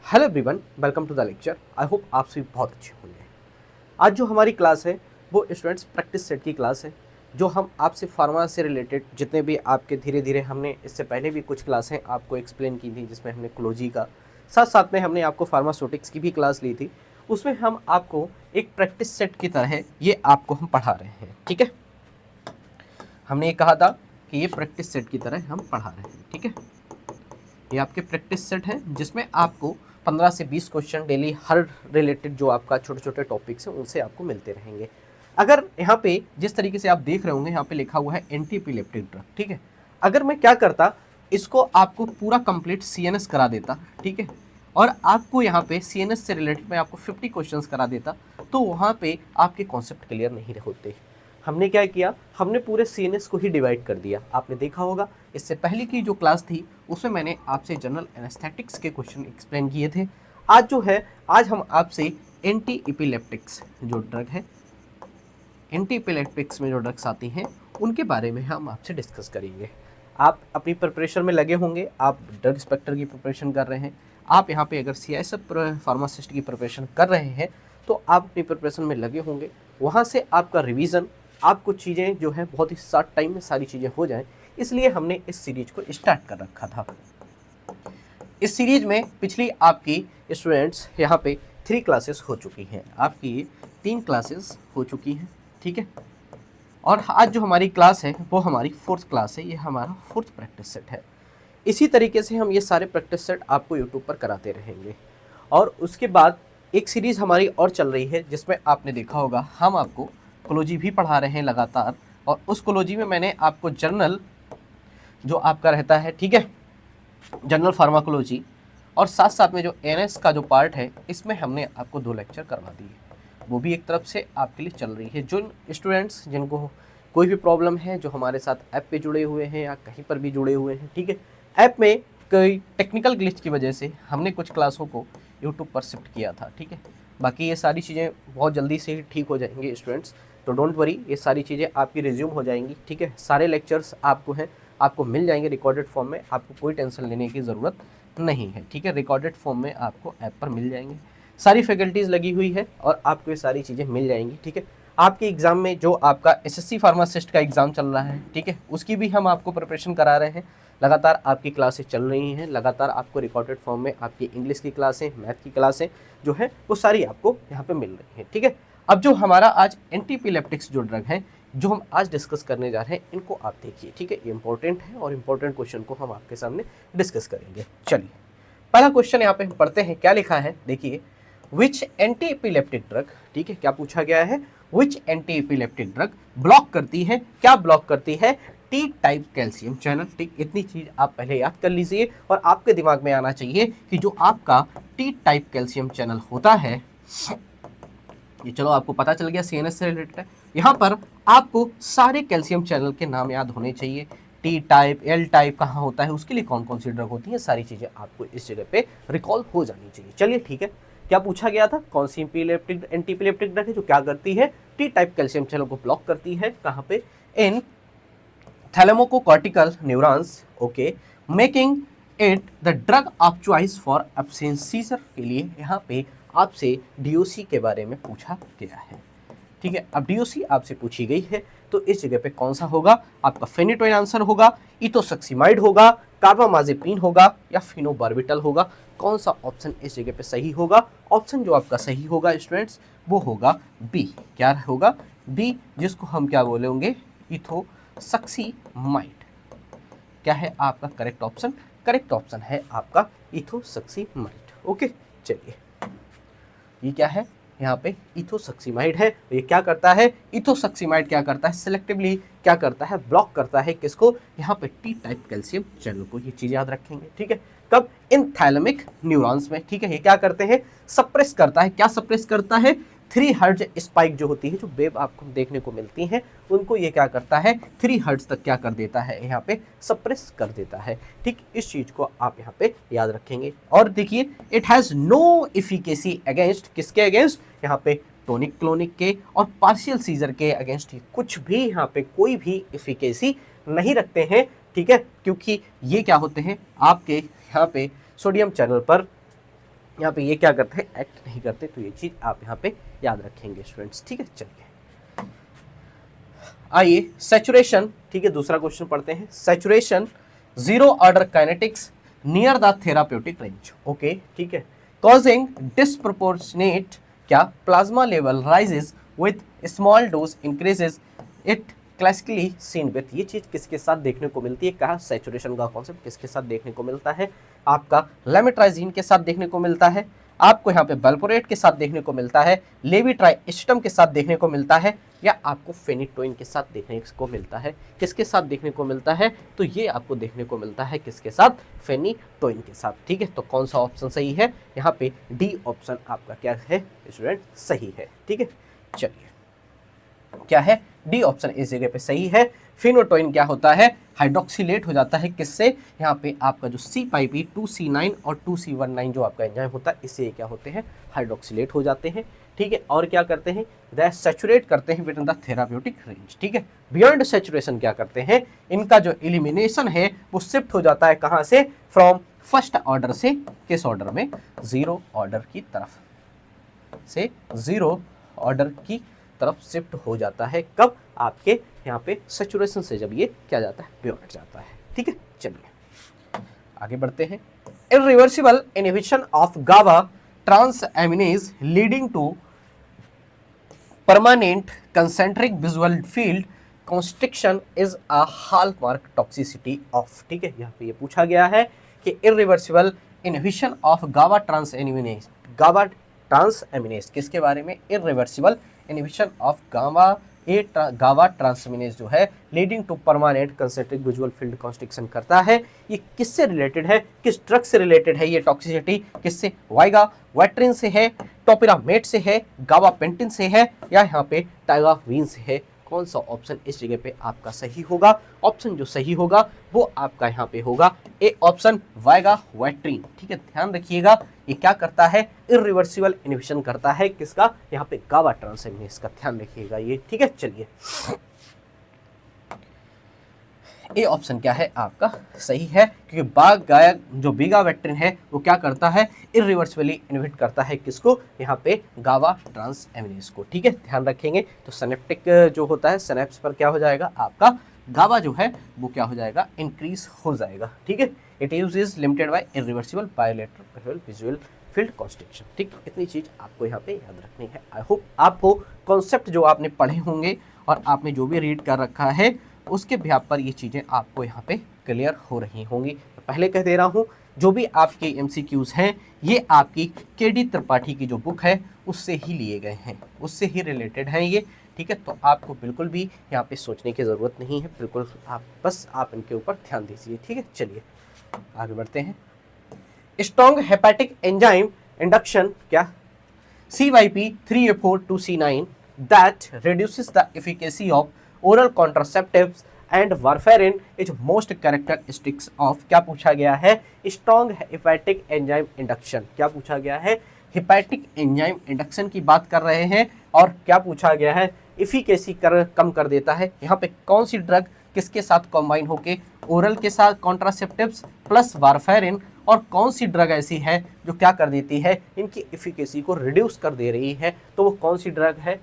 Hello everyone, welcome to the lecture. I hope आप सभी बहुत अच्छे होंगे। आज जो हमारी क्लास है वो स्टूडेंट्स प्रैक्टिस सेट की क्लास है, जो हम आपसे फार्मा से रिलेटेड जितने भी आपके धीरे धीरे हमने इससे पहले भी कुछ क्लासें आपको एक्सप्लेन की थी, जिसमें हमने क्लोजी का साथ साथ में हमने आपको फार्मास्यूटिक्स की भी क्लास ली थी। उसमें हम आपको एक प्रैक्टिस सेट की तरह ये आपको हम पढ़ा रहे हैं। ठीक है, हमने ये कहा था कि ये प्रैक्टिस सेट की तरह हम पढ़ा रहे हैं। ठीक है, ये आपके प्रैक्टिस सेट है जिसमें आपको 15 से 20 क्वेश्चन डेली हर रिलेटेड जो आपका छोटे छोटे टॉपिक्स हैं उनसे आपको मिलते रहेंगे। अगर यहाँ पे जिस तरीके से आप देख रहे होंगे, यहाँ पे लिखा हुआ है एंटी एपिलेप्टिक ड्रग। ठीक है, अगर मैं क्या करता, इसको आपको पूरा कंप्लीट सीएनएस करा देता, ठीक है, और आपको यहाँ पे सीएनएस से रिलेटेड मैं आपको 50 क्वेश्चंस करा देता, तो वहाँ पे आपके कॉन्सेप्ट क्लियर नहीं होते। हमने क्या किया, हमने पूरे सीएनएस को ही डिवाइड कर दिया। आपने देखा होगा इससे पहले की जो क्लास थी उसमें मैंने आपसे जनरल एनेस्थेटिक्स के क्वेश्चन एक्सप्लेन किए थे। आज जो है, आज हम आपसे एंटी एपिलेप्टिक्स जो ड्रग है, एंटी एपिलेप्टिक्स में जो ड्रग्स आती हैं उनके बारे में हम आपसे डिस्कस करेंगे। आप अपनी प्रिपरेशन में लगे होंगे, आप ड्रग इंस्पेक्टर की प्रिपरेशन कर रहे हैं, आप यहाँ पे अगर सीआईएसएफ फार्मासिस्ट की प्रिपरेशन कर रहे हैं तो आप अपनी प्रिपरेशन में लगे होंगे। वहाँ से आपका रिवीजन, आपको चीज़ें जो है बहुत ही शॉर्ट टाइम में सारी चीज़ें हो जाएं, इसलिए हमने इस सीरीज को स्टार्ट कर रखा था। इस सीरीज में पिछली आपकी स्टूडेंट्स यहाँ पे 3 क्लासेस हो चुकी हैं, आपकी 3 क्लासेस हो चुकी हैं। ठीक है, और आज जो हमारी क्लास है वो हमारी 4th क्लास है, ये हमारा 4th प्रैक्टिस सेट है। इसी तरीके से हम ये सारे प्रैक्टिस सेट आपको यूट्यूब पर कराते रहेंगे। और उसके बाद एक सीरीज़ हमारी और चल रही है जिसमें आपने देखा होगा हम आपको कोलॉजी भी पढ़ा रहे हैं लगातार, और उस कोलॉजी में मैंने आपको जर्नल जो आपका रहता है, ठीक है, जनरल फार्माकोलॉजी, और साथ साथ में जो एनएस का जो पार्ट है इसमें हमने आपको 2 लेक्चर करवा दिए, वो भी एक तरफ से आपके लिए चल रही है। जो स्टूडेंट्स जिनको कोई भी प्रॉब्लम है, जो हमारे साथ ऐप पे जुड़े हुए हैं या कहीं पर भी जुड़े हुए हैं, ठीक है, ऐप में कोई टेक्निकल ग्लिच की वजह से हमने कुछ क्लासों को यूट्यूब पर शिफ्ट किया था। ठीक है, बाकी ये सारी चीज़ें बहुत जल्दी से ही ठीक हो जाएंगी स्टूडेंट्स, तो डोंट वरी, ये सारी चीज़ें आपकी रिज्यूम हो जाएंगी। ठीक है, सारे लेक्चर्स आपको हैं, आपको मिल जाएंगे रिकॉर्डेड फॉर्म में, आपको कोई टेंशन लेने की ज़रूरत नहीं है। ठीक है, रिकॉर्डेड फॉर्म में आपको ऐप पर मिल जाएंगे, सारी फैकल्टीज़ लगी हुई है और आपको ये सारी चीज़ें मिल जाएंगी। ठीक है, आपके एग्ज़ाम में जो आपका एसएससी फार्मासिस्ट का एग्ज़ाम चल रहा है, ठीक है, उसकी भी हम आपको प्रिपरेशन करा रहे हैं। लगातार आपकी क्लासें चल रही हैं, लगातार आपको रिकॉर्डेड फॉर्म में आपकी इंग्लिश की क्लासें, मैथ की क्लासें जो है वो सारी आपको यहाँ पे मिल रही हैं। ठीक है, अब जो हमारा आज एंटी एपिलेप्टिक्स जो ड्रग है जो हम आज डिस्कस करने जा रहे हैं, इनको आप देखिए। ठीक है, ये इंपॉर्टेंट है और इंपॉर्टेंट क्वेश्चन को हम आपके सामने डिस्कस करेंगे। चलिए, पहला क्वेश्चन यहाँ पे हम पढ़ते हैं, क्या लिखा है देखिए। विच एंटी एपिलेप्टिक ड्रग, ठीक है, क्या पूछा गया है, which anti epileptic drug block करती है, क्या ब्लॉक करती है, टी टाइप कैल्शियम चैनल। ठीक, इतनी चीज आप पहले याद कर लीजिए और आपके दिमाग में आना चाहिए कि जो आपका टी टाइप कैल्शियम चैनल होता है, ये चलो आपको पता चल गया सीएनएस से रिलेटेड है। यहाँ पर आपको सारे कैल्शियम चैनल के नाम याद होने चाहिए, टी टाइप, एल टाइप कहाँ होता है, उसके लिए कौन कौन सी ड्रग होती है, सारी चीज़ें आपको इस जगह पे रिकॉल हो जानी चाहिए। चलिए ठीक है, क्या पूछा गया था, कौन सी एपिलेप्टिक एंटी एपिलेप्टिक ड्रग है जो क्या करती है, टी टाइप कैल्शियम चैनल को ब्लॉक करती है, कहाँ पे, in thalamocortical neurons, okay, making it the drug of choice for absence seizure के लिए यहाँ पे आपसे डीओसी के बारे में पूछा गया है। ठीक है, अब डीओसी आपसे पूछी गई है तो इस जगह पे कौन सा होगा, आपका फेनिटोइन आंसर होगा, इथोसक्सीमाइड होगा, कार्बामाजेपिन होगा या फिनोबार्बिटल होगा, कौन सा ऑप्शन इस जगह पे सही होगा। ऑप्शन जो आपका सही होगा स्टूडेंट्स वो होगा बी, क्या होगा, बी, जिसको हम क्या बोलेंगे, इथोसक्सीमाइड। क्या है आपका करेक्ट ऑप्शन, करेक्ट ऑप्शन है आपका इथोसक्सीमाइड। ओके, चलिए, ये क्या है, यहाँ पे इथोसक्सीमाइड है, ये क्या करता है, इथोसक्सीमाइड क्या करता है, सिलेक्टिवली क्या करता है, ब्लॉक करता है किसको, यहाँ पे टी टाइप कैल्शियम चैनल को। ये चीज याद रखेंगे। ठीक है, कब, इन थैलेमिक न्यूरॉन्स में। ठीक है, ये क्या करते हैं, सप्रेस करता है, क्या सप्रेस करता है, 3 हर्ट्ज स्पाइक जो होती है, जो वेव आपको देखने को मिलती है, उनको ये क्या करता है, 3 हर्ट्ज तक क्या कर देता है, यहाँ पे सप्रेस कर देता है। ठीक, इस चीज को आप यहाँ पे याद रखेंगे। और देखिए, it has no efficacy against, किसके अगेंस्ट, यहाँ पे टोनिक क्लोनिक के और पार्शियल सीजर के अगेंस्ट कुछ भी यहाँ पे कोई भी इफिकेसी नहीं रखते हैं। ठीक है, क्योंकि ये क्या होते हैं, आपके यहाँ पे सोडियम चैनल पर यहाँ पे ये क्या करते हैं, एक्ट नहीं करते। तो ये चीज आप यहाँ पे याद रखेंगे स्टूडेंट्स, ठीक है। चलिए आइए सैचुरेशन, ठीक है, दूसरा क्वेश्चन पढ़ते हैं। Saturation zero order kinetics near the therapeutic range, okay, ठीक है, कॉजिंग डिस्प्रोपोर्शनेट क्या plasma level rises with small dose increases it classically seen with. ये चीज किसके साथ देखने को मिलती है, कहा सैचुरेशन का कॉन्सेप्ट किसके साथ देखने को मिलता है, आपका लेमेट्राइजीन के साथ देखने को मिलता है, आपको यहाँ पे वैल्पोरेट के साथ देखने को मिलता है, लेविट्राइएस्टम के साथ देखने को मिलता है, या आपको फेनिटोइन के साथ देखने को मिलता है। किसके साथ देखने को मिलता है, तो ये आपको देखने को मिलता है किसके साथ, फेनिटोइन के साथ, ठीक है। तो कौन सा ऑप्शन सही है, यहाँ पे डी ऑप्शन आपका क्या है स्टूडेंट, सही है, ठीक है। चलिए क्या है, डी ऑप्शन इस जगह पे सही है। फिनोटोइन क्या होता है, हाइड्रोक्सिलेट हो जाता है किससे, यहाँ पे आपका जो C5P 2C9 और 2C19 जो आपका एंजाइम होता है, इससे क्या होते हैं, हाइड्रोक्सिलेट हो जाते हैं, ठीक है। और क्या करते हैं, दे सैचुरेट करते हैं with in the therapeutic range, ठीक है। बियॉन्ड सैचुरेशन क्या करते हैं, इनका जो एलिमिनेशन है वो शिफ्ट हो जाता है कहाँ से, फ्रॉम फर्स्ट ऑर्डर से किस ऑर्डर में, जीरो ऑर्डर की तरफ से, जीरो ऑर्डर की तरफ शिफ्ट हो जाता है। कब, आपके यहाँ पे सैचुरेशन से जब ये क्या जाता है, बियॉन्ड जाता है, ठीक है। चलिए आगे बढ़ते हैं। Irreversible inhibition of GABA transaminase leading to permanent concentric visual field constriction is a hallmark toxicity of, ठीक है। यहाँ पे ये पूछा गया है कि irreversible inhibition of GABA transaminase, GABA transaminase किसके बारे में, irreversible inhibition of GABA transaminase जो है leading to permanent concentric visual field constriction करता है। ये किससे रिलेटेड है, किस ड्रग से रिलेटेड है ये टॉक्सिसिटी, किससे, वाइगा वेट्रिन से है, टोपिरामेट से है, गाबापेंटिन से है, या यहाँ पे टाइगावीन से है। कौन सा ऑप्शन इस जगह पे आपका सही होगा, ऑप्शन जो सही होगा वो आपका यहाँ पे होगा ए ऑप्शन, वाइगा वेट्रिन, ठीक है। ध्यान रखिएगा ये क्या करता है, इरिवर्सिबल इनहिबिशन करता है किसका, यहाँ पे गाबा ट्रांसएमिनेज का, ध्यान रखिएगा ये, ठीक है। चलिए ए ऑप्शन क्या है आपका सही है, क्योंकि बाग गायक जो बीगा वेक्ट्रिन है वो क्या करता है, इरिवर्सिबली इनहिबिट करता है किसको, यहाँ पे गाबा ट्रांसएमिनेज को, ठीक है। ध्यान रखेंगे तो सिनेप्टिक जो होता है, सिनेप्स पर क्या हो जाएगा आपका गाबा जो है वो क्या हो जाएगा, इंक्रीज हो जाएगा, ठीक है। It use is limited by irreversible bilateral visual field constriction, ठीक। इतनी चीज आपको यहाँ पे याद रखनी है। आई होप आपको कॉन्सेप्ट जो आपने पढ़े होंगे और आपने जो भी रीड कर रखा है उसके बिहाफ पर ये चीज़ें आपको यहाँ पे क्लियर हो रही होंगी। तो पहले कह दे रहा हूँ जो भी आपके MCQs हैं ये आपकी KD त्रिपाठी की जो बुक है उससे ही लिए गए हैं, उससे ही रिलेटेड हैं ये, ठीक है। तो आपको बिल्कुल भी यहाँ पे सोचने की ज़रूरत नहीं है, बिल्कुल आप इनके ऊपर ध्यान दीजिए, ठीक है। चलिए आगे बढ़ते हैं। स्ट्रॉन्ग हेपेटिक एंजाइम इंडक्शन क्या, CYP3A4 2C9 that reduces the efficacy of oral contraceptives and warfarin is most characteristics of, क्या पूछा गया है, स्ट्रॉन्ग हेपेटिक एंजाइम इंडक्शन, क्या पूछा गया है, हेपेटिक एंजाइम इंडक्शन की बात कर रहे हैं, और क्या पूछा गया है, इफिकेसी कम कर देता है। यहाँ पे कौन सी ड्रग किसके साथ कॉम्बाइन होके, ओरल के साथ कॉन्ट्रासेप्टिव्स प्लस वारफेरिन, और कौन सी ड्रग ऐसी है जो क्या कर देती है, इनकी इफिकेसी को रिड्यूस कर दे रही है, तो वो कौन सी ड्रग है,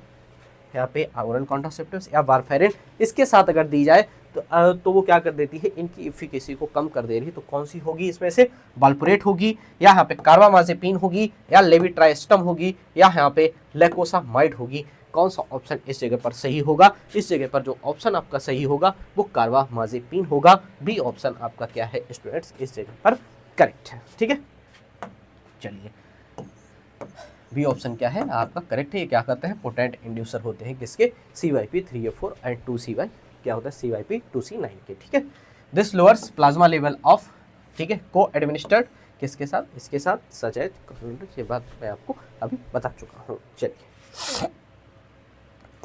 यहाँ पे ओरल कॉन्ट्रासेप्टिव्स या वारफेरिन, इसके साथ अगर दी जाए तो वो क्या कर देती है, इनकी इफिकेसी को कम कर दे रही है। तो कौन सी होगी इसमें से, वाल्पोरेट होगी, या यहाँ पे कार्बामाजेपिन होगी, या लेविट्राइएस्टम होगी, या यहाँ पे लेकोसामाइड होगी। कौन सा ऑप्शन इस जगह पर सही होगा, इस जगह पर जो ऑप्शन आपका सही होगा वो कार्बामाजेपिन होगा। बी ऑप्शन आपका क्या है स्टूडेंट्स, इस जगह पर करेक्ट है, ठीक है। चलिए बी ऑप्शन क्या है आपका करेक्ट है। ये क्या करते हैं, पोटेंट इंड्यूसर होते हैं किसके, CYP3A4 एंड 2CY क्या होता है, CYP2C9 के, ठीक है। This lowers plasma level of, ठीक है, को एडमिनिस्टर्ड किसके साथ, इसके साथ सचेत, ये बात मैं आपको अभी बता चुका हूँ। चलिए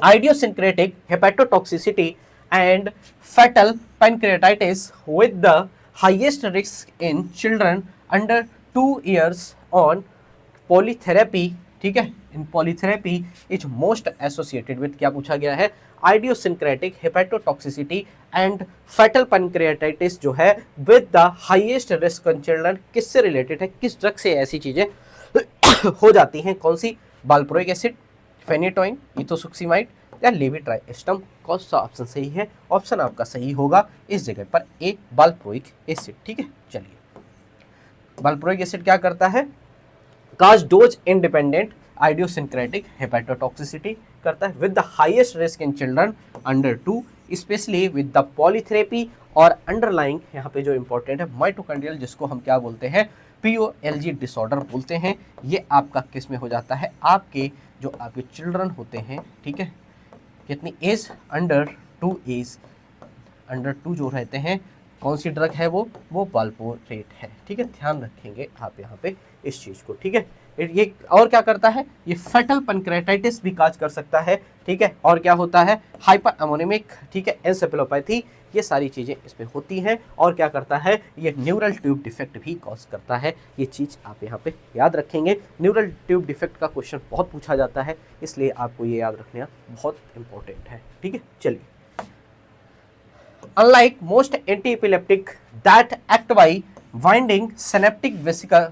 idiosyncratic hepatotoxicity and fatal pancreatitis with the highest risk in children under 2 years on polytherapy, ठीक है, in polytherapy is most associated with, क्या पूछा गया है, idiosyncratic hepatotoxicity and fatal pancreatitis जो है with the highest risk in children, किससे related है, किस ड्रग से ऐसी चीजें हो जाती हैं कौन सी, वाल्प्रोइक एसिड, फेनिटोइन, इथोसुक्सीमाइड या लेविट्राइएस्टम। कौन सा ऑप्शन सही है? ऑप्शन आपका सही होगा इस जगह पर ए, वाल्प्रोइक एसिड। ठीक है, चलिए वाल्प्रोइक एसिड क्या करता है? काज डोज इंडिपेंडेंट आइडियोसिंक्रेटिक हेपेटोटॉक्सिसिटी करता है with the highest risk in children under 2 specially with the polytherapy और अंडरलाइंग यहाँ पे जो इंपॉर्टेंट है माइटोकॉन्ड्रियल, जिसको हम क्या बोलते हैं, POLG डिसऑर्डर बोलते हैं। ये आपका किस में हो जाता है? आपके जो आपके चिल्ड्रन होते हैं, ठीक है, कितनी एज? अंडर 2 एज, अंडर 2 जो रहते हैं, कौन सी ड्रग है वो वाल्प्रोरेट है। ठीक है, ध्यान रखेंगे आप यहाँ पे इस चीज़ को। ठीक है, ये और क्या करता है? ये फेटल पैनक्रेटाइटिस भी काज कर सकता है। ठीक है, और क्या होता है? हाइपर एमोनिमिक, ठीक है, एन्सेफेलोपैथी, ये सारी चीज़ें इसमें होती हैं। और क्या करता है? ये न्यूरल ट्यूब डिफेक्ट भी कॉज करता है। ये चीज़ आप यहाँ पे याद रखेंगे। न्यूरल ट्यूब डिफेक्ट का क्वेश्चन बहुत पूछा जाता है, इसलिए आपको ये याद रखना बहुत इंपॉर्टेंट है। ठीक है, चलिए Unlike most antiepileptic that act by binding synaptic vesicle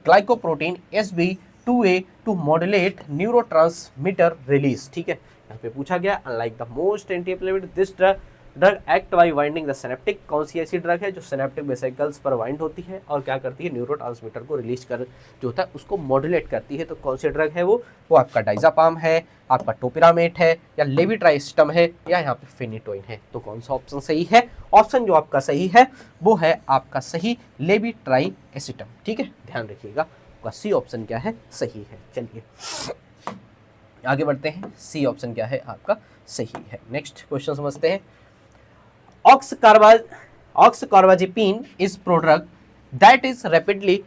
glycoprotein SB2A to modulate neurotransmitter release। ठीक है, यहाँ पे पूछा गया unlike the most antiepileptic this drug act by winding the synaptic. कौन सी ऐसी ड्रग है जो सिनेप्टिक वेसिकल्स पर वाइंड होती है और क्या करती है? न्यूरोट्रांसमीटर को रिलीज कर जो होता है उसको मॉड्यूलेट करती है। तो कौन सी ड्रग है वो आपका डाइजापाम है, आपका टोपिरामेट है, या लेविट्राइएस्टम है, या यहाँ पे फेनिटोइन है। तो कौन सा ऑप्शन सही है? ऑप्शन जो आपका सही है वो है आपका सही लेविट्राइएस्टम। ठीक है, ध्यान रखिएगा, आपका सी ऑप्शन क्या है? सही है। चलिए आगे बढ़ते हैं, सी ऑप्शन क्या है आपका? सही है। नेक्स्ट क्वेश्चन समझते हैं। Oxcarbazepine is prodrug that is rapidly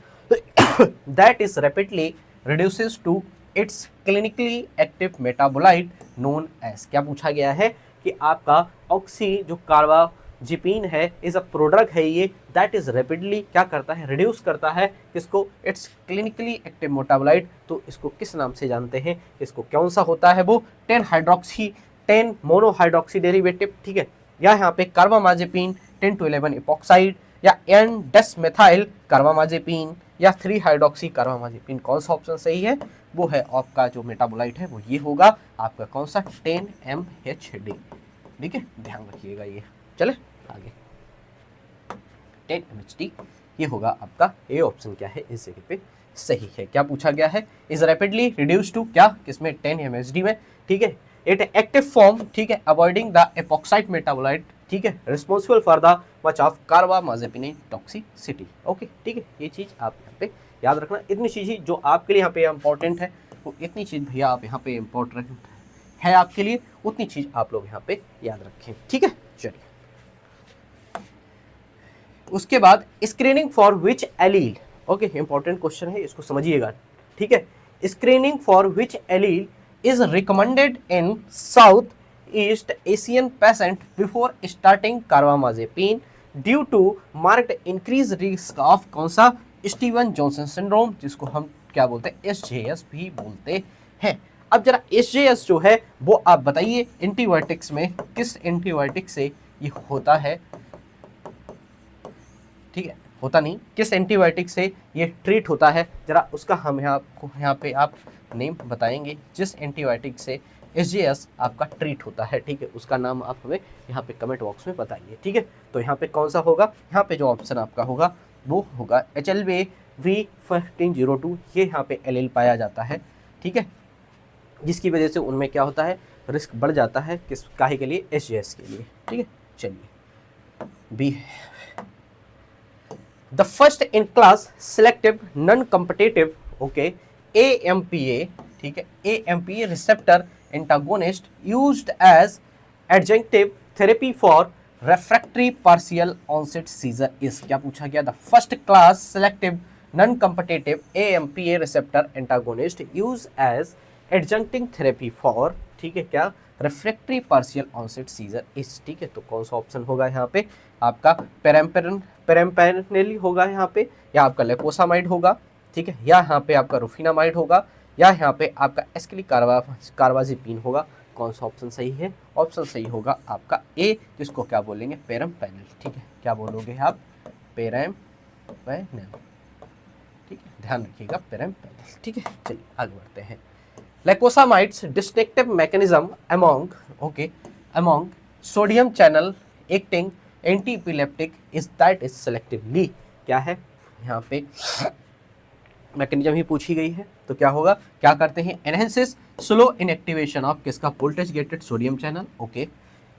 reduces to its clinically active metabolite known as। क्या पूछा गया है कि आपका ऑक्सी जो कार्बाजिपिन है इज अ प्रोडक्ट है ये दैट इज रैपिडली क्या करता है? रिड्यूस करता है किसको? It's clinically active metabolite. तो इसको किस नाम से जानते हैं? इसको कौन सा होता है वो? 10 मोनोहाइड्रोक्सी डेरिवेटिव। ठीक है, या यहाँ पे कार्बामाजेपिन 10 to 11 इपॉक्साइड, या एन डेसमेथाइल कार्बामाजेपिन, या 3 हाइड्रोक्सी कार्बामाजेपिन। कौन सा ऑप्शन सही है? वो है आपका जो मेटाबोलाइट है वो ये होगा आपका कौन सा? 10-MHD। ठीक है, ध्यान रखिएगा ये। चले आगे, 10-MHD ये होगा आपका ए ऑप्शन क्या है इस जगह पे सही है। क्या पूछा गया है? इज रैपिडली रिड्यूस टू क्या किसमें? 10-MHD में। ठीक है, इट एक्टिव फॉर्म, ठीक है, अवॉइडिंग द एपॉक्साइड मेटाबोलाइट, ठीक है, responsible for the much of carbamazepine toxicity. Okay, ठीक है, ये चीज़ आप यहाँ पे याद रखना। इतनी चीज़ें जो आपके लिए यहाँ पे इंपॉर्टेंट है वो इतनी चीज़ भैया आप यहाँ पे इंपॉर्टेंट है आपके लिए, उतनी चीज़ आप लोग यहाँ पे याद रखें। ठीक है, चलिए उसके बाद screening for which allele. Okay, important question है, इसको समझिएगा। ठीक है, screening for which allele is recommended in South East Asian patient before starting carbamazepine due to marked increased risk of कौन सा? स्टीवन जॉनसन सिंड्रोम, जिसको हम क्या बोलते हैं? SJS भी बोलते हैं। अब जरा SJS जो है वो आप बताइए एंटीबायोटिक्स में किस एंटीबायोटिक से ये होता है? ठीक है, होता नहीं, किस एंटीबायोटिक से ये ट्रीट होता है? जरा उसका हम यहाँ पे आप नेम बताएंगे जिस एंटीबायोटिक से SJS आपका ट्रीट होता है। ठीक है, उसका नाम आप हमें यहाँ पे कमेंट बॉक्स में बताइए। ठीक है, तो यहाँ पे कौन सा होगा? यहाँ पे जो ऑप्शन आपका होगा वो होगा HLV-1502। ये यहाँ पे एलील पाया जाता है। ठीक है, जिसकी वजह से उनमें क्या होता है? रिस्क बढ़ जाता है किस काहे के लिए? SJS के लिए। ठीक है, चलिए be the first in class selective non competitive, okay, AMPA, ठीक है, AMPA receptor antagonist used as adjunctive therapy for refractory partial onset seizure is. क्या पूछा गया? The first class selective non competitive AMPA receptor antagonist use as adjunctive therapy for, ठीक है, क्या? Refractory partial onset seizure is. ठीक है, तो कौन सा ऑप्शन होगा यहाँ पे? आपका पेरेम्पेनेली होगा यहाँ पे, या आपका लेकोसामाइड होगा, ठीक है, या यहाँ पे आपका रुफिनामाइड होगा, या यहाँ पे आपका एस्किली कार्बाजिपिन होगा। कौन सा ऑप्शन सही है? ऑप्शन सही होगा आपका ए, जिसको क्या बोलेंगे? पेरेम्पेनेल। ठीक है, क्या बोलोगे आप? पेरेम्पेनेल। ठीक है, ध्यान रखिएगा पैरेम्पेनिल। ठीक है, चलिए आगे बढ़ते हैं। Lacosamide's distinctive mechanism among among sodium channel acting anti epileptic is that is selectively, क्या है यहाँ पे मैकेनिज्म ही पूछी गई है, तो क्या होगा, क्या करते हैं, एनहेंसेस स्लो इनएक्टिवेशन ऑफ किसका, voltage gated sodium channel, okay,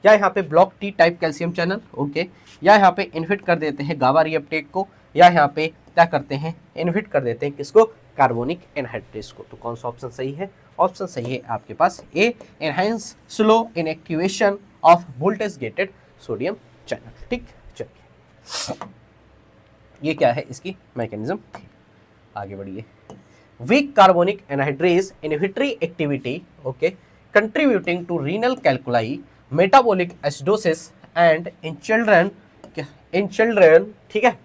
या यहाँ पे block T type calcium channel, okay, या यहाँ पे इनहिबिट कर देते हैं गाबा रीअपटेक को, या यहाँ पे क्या करते हैं, इनहिबिट कर देते हैं किसको, कार्बोनिक एनहाइड्रेस को। तो कौन सा ऑप्शन सही है, ऑप्शन सही है आपके पास A, enhance slow inactivation of voltage gated sodium channel. ठीक, चलिए ये क्या है, इसकी मैकेनिज्म थी। आगे बढ़िए। Weak carbonic anhydrase inhibitory activity, okay, contributing to renal calculi, metabolic acidosis and in children, ठीक है,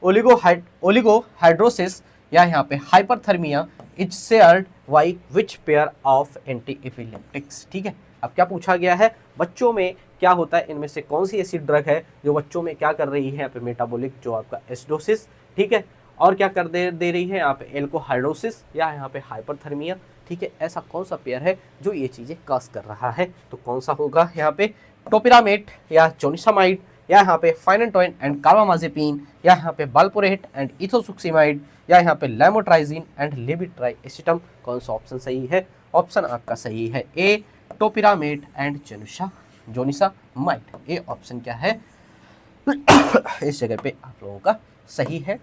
ओलिगोहाइड्रोसिस, या यहाँ पे hyperthermia is shared by which pair of anti epileptics. ठीक है, अब क्या पूछा गया है, बच्चों में क्या होता है, इनमें से कौन सी ऐसी ड्रग है जो बच्चों में क्या कर रही है, यहाँ पे मेटाबॉलिक जो आपका एसिडोसिस, ठीक है, और क्या कर दे रही है यहाँ पे एल्कोहाइड्रोसिस या यहाँ पे हाइपरथर्मिया। ठीक है, ऐसा कौन सा पेयर है जो ये चीज़ें कॉज कर रहा है, तो कौन सा होगा यहाँ पे, टोपिरामेट या जोनिसामाइड, या यहाँ पे फाइनेटोइन एंड कार्बामाजेपिन, या यहाँ पे बाल्पोरेट एंड इथोसुक्सिमाइड, या यहाँ पे लेमोट्राइजिन एंड लेविट्राइएसिटम। कौन सा ऑप्शन सही है, ऑप्शन आपका सही है ए, टोपिरामेट एंड जोनिसामाइड। ए ऑप्शन क्या है इस जगह पे आप लोगों का सही है।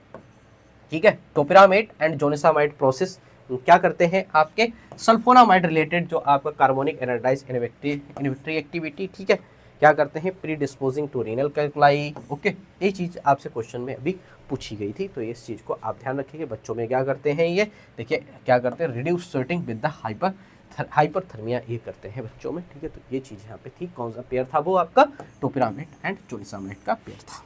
ठीक है, टोपिरामेट एंड जोनिसामाइड प्रोसेस क्या करते हैं, आपके सल्फोनामाइड रिलेटेड जो आपका कार्बोनिक एनहाइड्राइज इनहिबिटरी एक्टिविटी, ठीक है, क्या करते हैं, predisposing to renal calculi, okay, ये चीज़ आपसे क्वेश्चन में अभी पूछी गई थी, तो इस चीज़ को आप ध्यान रखिए। बच्चों में क्या करते हैं, ये देखिए क्या करते हैं, reduce sweating with the hyperthermia, ये करते हैं बच्चों में। ठीक है, तो ये चीज़ यहाँ पे थी, कौन सा पेयर था वो आपका, टोपिरामेट एंड जोनिसामाइड का पेयर था।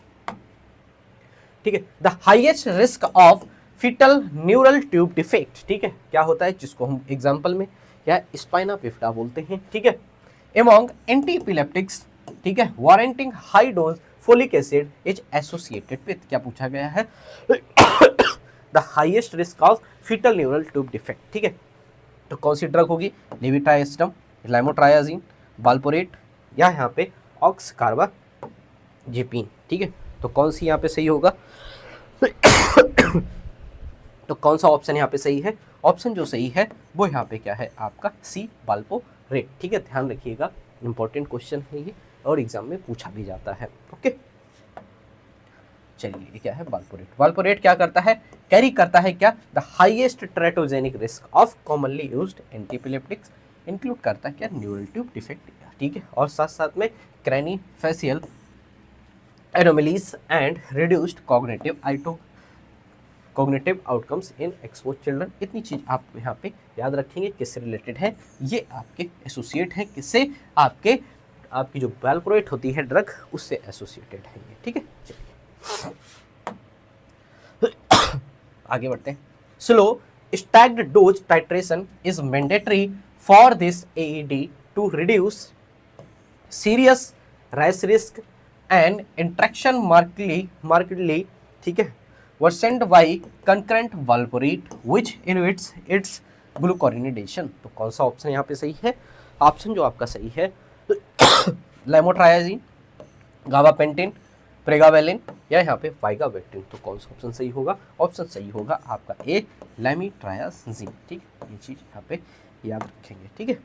ठीक है, the highest risk of fetal neural tube defect, ठीक है, क्या होता है, जिसको हम एग्जांपल में क्या स्पाइना बिफ्डा बोलते हैं। ठीक है, एमोंग एंटी एपिलेप्टिक्स, ठीक है, warranting high dose folic acid is associated with, क्या पूछा गया है the highest risk of fetal neural tube defect. ठीक है, तो कौन सी ड्रग होगी, लेविट्राइएसिटम, लाइमोट्रायाजीन, बाल्पोरेट, या यहाँ पे ऑक्स कार्बाजेपिन। ठीक है, तो कौन सी यहाँ पे सही होगा तो कौन सा ऑप्शन यहाँ पे सही है, ऑप्शन जो सही है वो यहाँ पे क्या है आपका सी, बाल्पोरेट। ठीक है, ध्यान रखिएगा, इंपॉर्टेंट क्वेश्चन है ये और एग्जाम में पूछा भी जाता है। ओके, चलिए ये क्या है, बाल्पोरेट। बाल्पोरेट क्या करता है, कैरी करता है क्या, the highest teratogenic risk of commonly used antiepileptics, include करता है क्या, न्यूरल ट्यूब डिफेक्ट। ठीक है, और साथ साथ में craniofacial anomalies and reduced cognitive outcomes in expose children. इतनी चीज आप यहाँ पे याद रखेंगे, किससे रिलेटेड है, ये आपके एसोसिएट है, किससे, आपकी जो बाल्पोरेट होती है ड्रग उससे एसोसिएटेड है ये। ठीक है, चलिए आगे बढ़ते हैं। Slow staged dose titration is mandatory for this AED to reduce serious rash risk and interaction markedly, ठीक है, worsened by concurrent valproate which inhibits its glucuronidation. तो कौन सा ऑप्शन यहाँ पे सही है, ऑप्शन जो आपका सही है लेमोट्रायाजीन, गाबापेंटिन, प्रेगावेलिन, या यहाँ पे वाइगावेक्टिन। तो कौन सा ऑप्शन सही होगा, ऑप्शन सही होगा आपका ए, लेमिट्रायाजीन। ठीक, ये चीज यहाँ पे याद रखेंगे। ठीक है,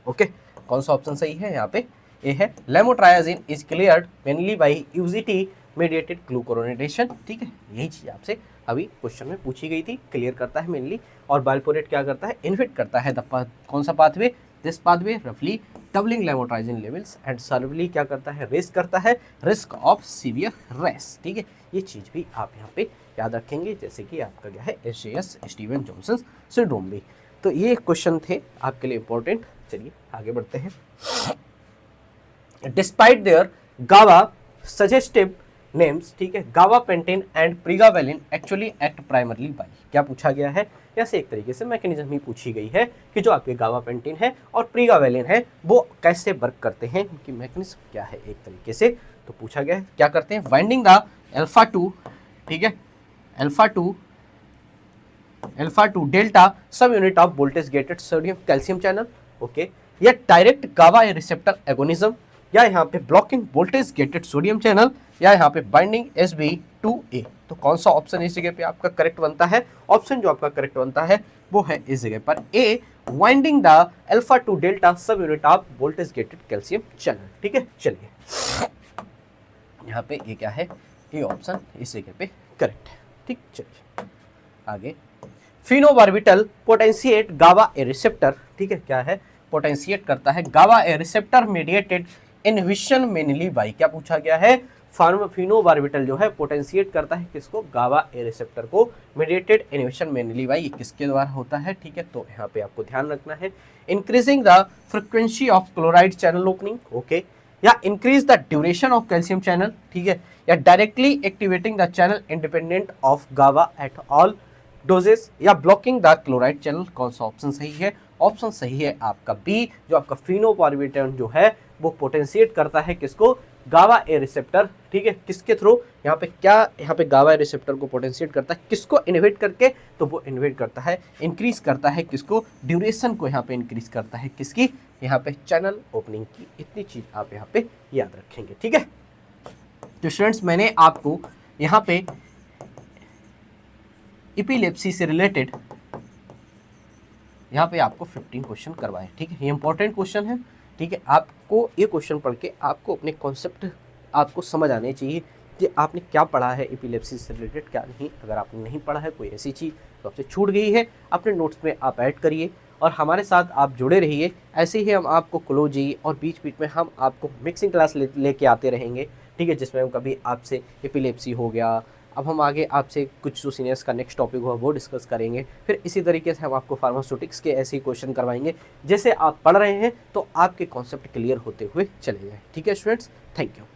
ओके, कौन सा ऑप्शन सही है यहाँ पे, ए है, lamotrigine is cleared mainly by UGT mediated glucuronidation. ठीक है, यही चीज आपसे अभी क्वेश्चन में पूछी गई थी, क्लियर करता है मेनली, और बाल्पोरेट क्या करता है, इनहिबिट करता है कौन सा पाथवे, दिस पाथवे रफली डबलिंग लेमोट्राइजिन लेवल्स एंड सर्वली क्या करता है, रेस करता है रिस्क ऑफ सीवियर रेस। ठीक है, ये चीज भी आप यहाँ पे याद रखेंगे, जैसे कि आपका क्या है एसजेएस स्टीवन जॉनसन सिंड्रोम भी। तो ये क्वेश्चन थे आपके लिए इंपॉर्टेंट। चलिए आगे बढ़ते हैं। डिस्पाइट देयर गावा सजेस्टिव नेम्स, ठीक है, gabapentin and pregabalin actually act primarily by, क्या पूछा गया है, ऐसे एक तरीके से मैकेनिज्म ही पूछी गई है कि जो आपके गाबापेंटिन है और प्रीगावेलिन है वो कैसे वर्क करते हैं, उनकी मैकेनिज्म क्या है एक तरीके से। तो पूछा गया है क्या करते हैं, बाइंडिंग द अल्फा 2, ठीक है, alpha 2 alpha two delta subunit of voltage gated sodium calcium channel, okay, या डायरेक्ट गावा ए रिसेप्टर एगोनिज्म, या यहाँ पे blocking voltage gated sodium channel, या यहाँ पे बाइंडिंग Sb2A। तो कौन सा ऑप्शन इस जगह पे आपका करेक्ट बनता है? ऑप्शन जो आपका करेक्ट बनता है वो है इस जगह पर A, binding the alpha two delta subunit of voltage gated calcium channel. ठीक है, चलिए यहाँ पे ये क्या है, ये ऑप्शन इस जगह पे करेक्ट है। ठीक, चलिए आगे, फिनोबार्बिटल पोटेंशिएट गावा ए रिसेप्टर, ठीक है, क्या है, पोटेंशिएट करता है गावा A receptor mediated inhibition mainly by, क्या पूछा गया है, फिनोबार्बिटल जो है पोटेंशिएट करता है किसको, गावा ए रिसेप्टर को, मीडिएटेड इनहिबिशन मेनली बाय, ये किसके द्वारा होता है? ठीक है, तो यहाँ पे आपको ध्यान रखना है, increasing the frequency of chloride channel opening, okay, या increase the duration of calcium channel, ठीक है, या directly activating the channel independent of गावा एट ऑल डोजेस, या ब्लॉकिंग द क्लोराइड चैनल। कौन सा ऑप्शन सही है? ऑप्शन सही है आपका बी, जो आपका फिनोबार्बिटल जो है वो पोटेंशिएट करता है किसको, गावा ए रिसेप्टर, ठीक है, किसके थ्रू, यहाँ पे क्या, यहाँ पे गावा ए रिसेप्टर को पोटेंशिएट करता है किसको, इनहिबिट करके, तो वो इनहिबिट करता है, इंक्रीज करता है किसको, ड्यूरेशन को यहाँ पे इंक्रीज करता है किसकी, यहाँ पे चैनल ओपनिंग की। इतनी चीज आप यहाँ पे याद रखेंगे। ठीक है, तो स्टूडेंट्स मैंने आपको यहाँ पे एपिलेप्सी से रिलेटेड यहाँ पे आपको 15 क्वेश्चन करवाए। ठीक है, ये इंपॉर्टेंट क्वेश्चन है। ठीक है, आपको ये क्वेश्चन पढ़ के आपको अपने कॉन्सेप्ट आपको समझ आने चाहिए कि आपने क्या पढ़ा है एपिलेप्सी से रिलेटेड, क्या नहीं। अगर आपने नहीं पढ़ा है कोई ऐसी चीज़ तो आपसे छूट गई है, अपने नोट्स में आप ऐड करिए और हमारे साथ आप जुड़े रहिए। ऐसे ही हम आपको क्लोजी और बीच बीच में हम आपको मिक्सिंग क्लास लेके आते रहेंगे। ठीक है, जिसमें हम कभी आपसे एपिलेप्सी हो गया, अब हम आगे आपसे कुछ जो सीनियर्स का नेक्स्ट टॉपिक हुआ वो डिस्कस करेंगे। फिर इसी तरीके से हम आपको फार्मास्यूटिक्स के ऐसे ही क्वेश्चन करवाएंगे जैसे आप पढ़ रहे हैं, तो आपके कॉन्सेप्ट क्लियर होते हुए चले जाएं। ठीक है स्टूडेंट्स, थैंक यू।